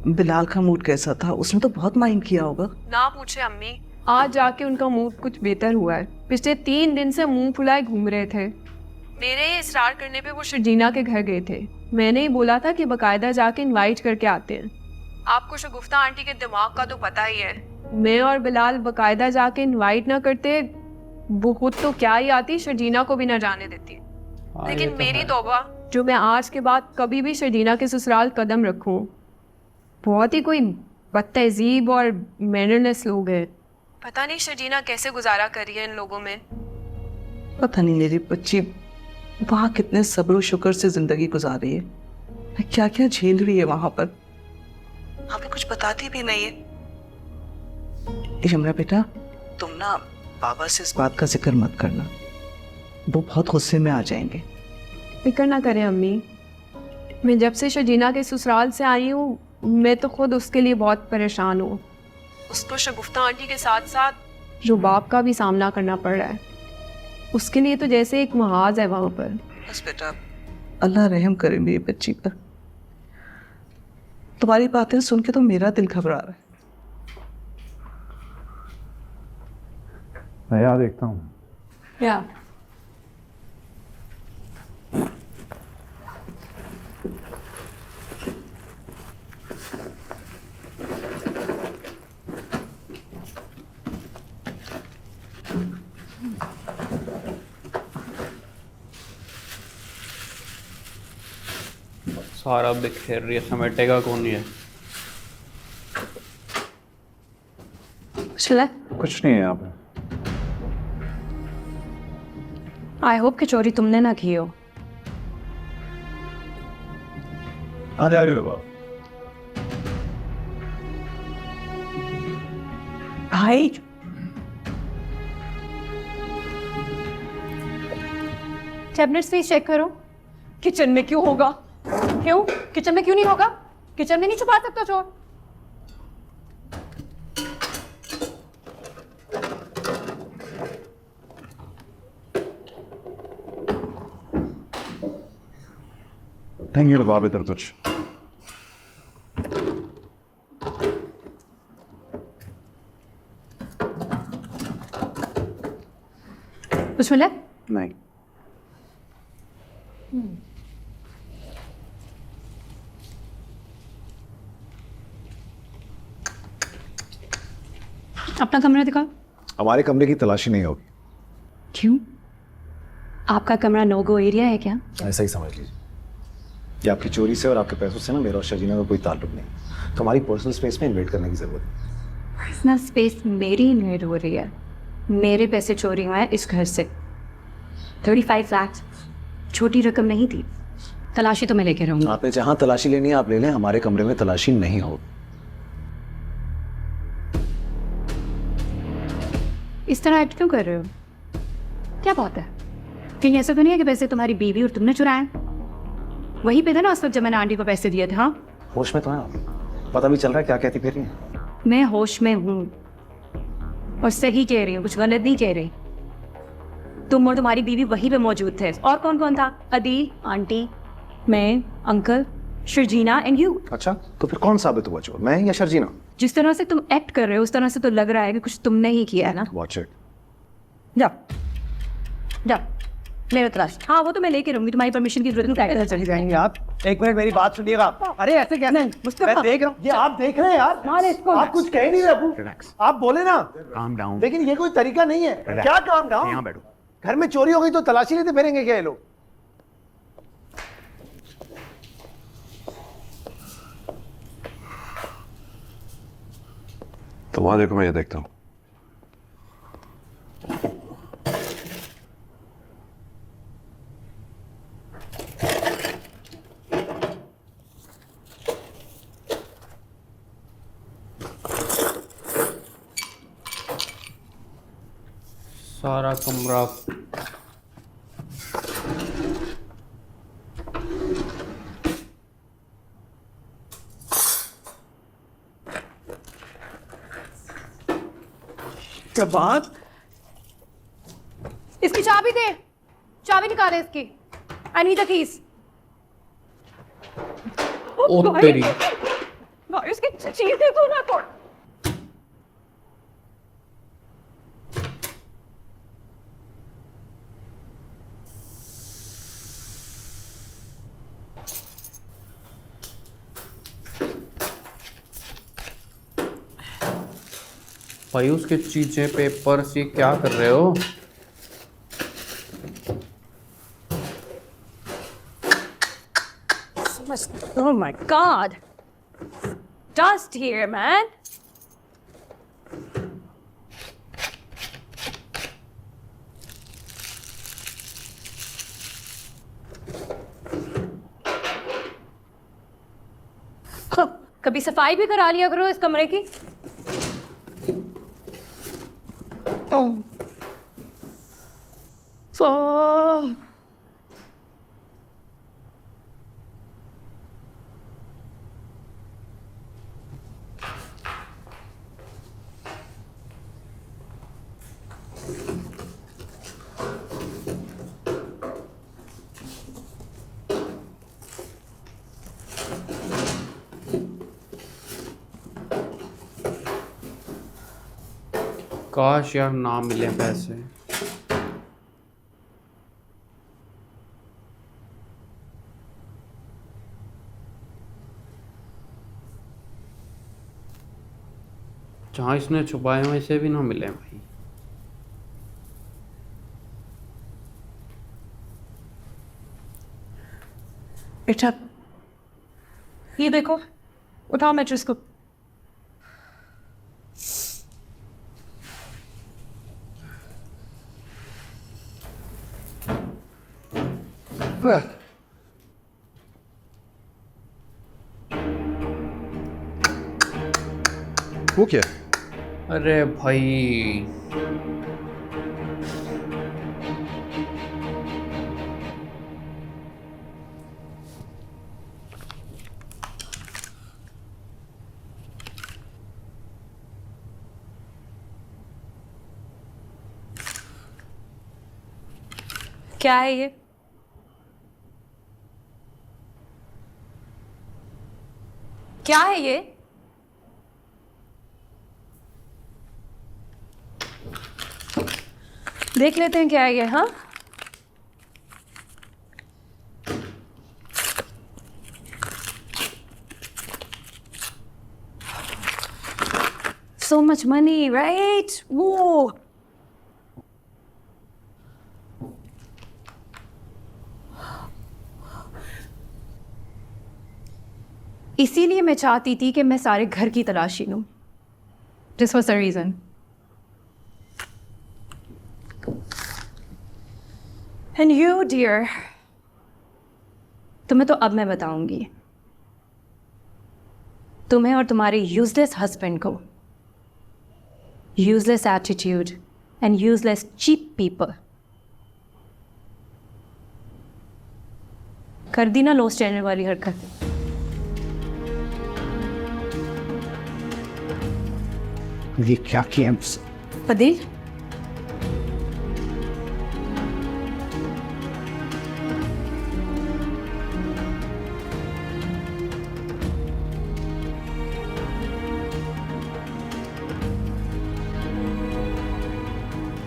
बिलाल का मूड कैसा था? उसने तो बहुत माइंड किया होगा। ना पूछे अम्मी, आज जाके उनका मूड कुछ बेहतर हुआ है। पिछले 3 दिन से मुंह फुलाए घूम रहे थे। मेरे इसरार करने पे वो शर्जीना के घर गए थे। मैंने ही बोला था कि बकायदा जाके इनवाइट करके आते हैं। आपको शगुफ्ता आंटी के दिमाग का तो पता ही है। मैं और बिलाल बकायदा जाके इनवाइट ना करते, वो खुद तो क्या ही आती, शर्जीना को भी ना जाने देती। लेकिन मेरी तौबा, जो मैं आज के बाद कभी भी शर्जीना के ससुराल कदम रखूं। बहुत ही कोई बदतहजीब और मैनरलेस लोग हैं। पता नहीं शर्जीना कैसे गुजारा कर रही है इन लोगों में। पता नहीं मेरी बच्ची वहाँ कितने सब्र और शुक्र से जिंदगी गुजार रही है, क्या क्या झेल रही है वहां पर। हमें कुछ बताती भी नहीं है। यमुना बेटा, तुम ना बाबा से इस बात का जिक्र मत करना, वो बहुत गुस्से में आ जाएंगे। फिक्र ना करें अम्मी, मैं जब से शर्जीना के ससुराल से आई हूँ, मैं तो खुद उसके लिए बहुत परेशान हूँ। उसको शगुफ्ता आंटी के साथ साथ रुबाब का भी सामना करना पड़ रहा है। उसके लिए तो जैसे एक महाज है वहां पर। बस बेटा, अल्लाह रहम करे मेरी बच्ची पर। तुम्हारी बातें सुन के तो मेरा दिल घबरा रहा है। मैं यहाँ देखता हूँ। या सारा बिखेर रही है, समेटेगा कौन है? कुछ नहीं है यहाँ पे। आई होप कि चोरी तुमने ना की हो। आ जा रही हो भाई कैबिनेट स्पेस चेक करो। किचन में क्यों होगा? क्यों किचन में क्यों नहीं होगा? किचन में नहीं छुपा सकता चोर। थैंक यू बाबे तर कुछ। कुछ मिला? नहीं। अपना कमरा दिखाओ। हमारे कमरे की तलाशी नहीं होगी। क्यों? आपका कमरा नो गो एरिया है क्या? ऐसा ही समझ लीजिए। ये आपकी चोरी से और आपके पैसों से ना मेरा और शर्जीना का कोई ताल्लुक नहीं। तो हमारी पर्सनल स्पेस में इन्वेट करने की जरूरत है। पर्सनल स्पेस मेरी इन्वेड हो रही है। मेरे पैसे चोरी हुए हैं इस घर से। 35 लाख छोटी रकम नहीं थी। तलाशी तो मैं लेके रहूंगी। आपने जहां तलाशी लेनी है आप ले लें, हमारे कमरे में तलाशी नहीं होगी। इस तरह एक्ट क्यों कर रहे हो? क्या बात है? कहीं ऐसा तो नहीं है कि पैसे तुम्हारी बीवी और तुमने चुराए? वहीं पे थे ना उस वक्त जब मैंने आंटी को पैसे दिए थे। हाँ, होश में तो है आप? पता भी चल रहा है क्या कहती फिर रही है? मैं होश में हूँ और सही कह रही हूँ, कुछ गलत नहीं कह रही। तुम और तुम्हारी बीवी वहीं पे मौजूद थे। और कौन कौन था? अदी, आंटी, मैं, अंकल, शर्जीना एंड यू। अच्छा, तो फिर कौन साबित हुआ चोर, मैं या शर्जीना? जिस तरह से तुम एक्ट कर रहे हो उस तरह से तो लग रहा है कि कुछ तुमने ही किया है ना। Watch it. जाओ जाओ, मेरे तलाश। हाँ, वो तो मैं लेके रहूंगी, तुम्हारी परमिशन की जरूरत नहीं। चली जाएंगे आप। एक मिनट मेरी बात सुनिएगा। अरे ऐसे कैसे? मैं देख रहा हूँ, ये आप देख रहे हैं यार। मार इसको। आप कुछ कह ही नहीं रहे अबू। आप बोले ना काम डाउन। लेकिन ये कोई तरीका नहीं है। क्या काम डाउन? यहाँ बैठो। घर में चोरी हो गई तो तलाशी लेते फिरेंगे क्या ये लोग? तो वहां देखो, मैं ये देखता हूँ। सारा कमरा क्या बात? इसकी चाबी दे, चाबी निकाले इसकी। I need the keys. ओ तेरी। इसकी चीजें तो ना तोड़। भाई उसके चीजें पेपर्स ये क्या कर रहे हो? Oh my God. Dust here, man. कभी सफाई भी करा लिया करो इस कमरे की। काश यार ना मिले पैसे। जहाँ इसने छुपाए हुए इसे भी ना मिले भाई। बेटा ये देखो, उठाओ मैट्रेस को। वो क्या? अरे भाई क्या है ये? क्या है ये? देख लेते हैं क्या है ये। हाँ, so much money, right? Whoa. इसीलिए मैं चाहती थी कि मैं सारे घर की तलाशी लूं। This was the reason. And you, dear, तुम्हें तो अब मैं बताऊंगी। तुम्हें और तुम्हारे यूजलेस हस्बैंड को, useless attitude and useless cheap people, कर दी ना लो स्टैंडर्ड वाली हरकत। ये क्या किया हमसे? फदील,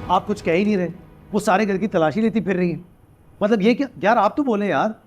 आप कुछ कह ही नहीं रहे। वो सारे घर की तलाशी लेती फिर रही है। मतलब ये क्या यार, आप तो बोले यार।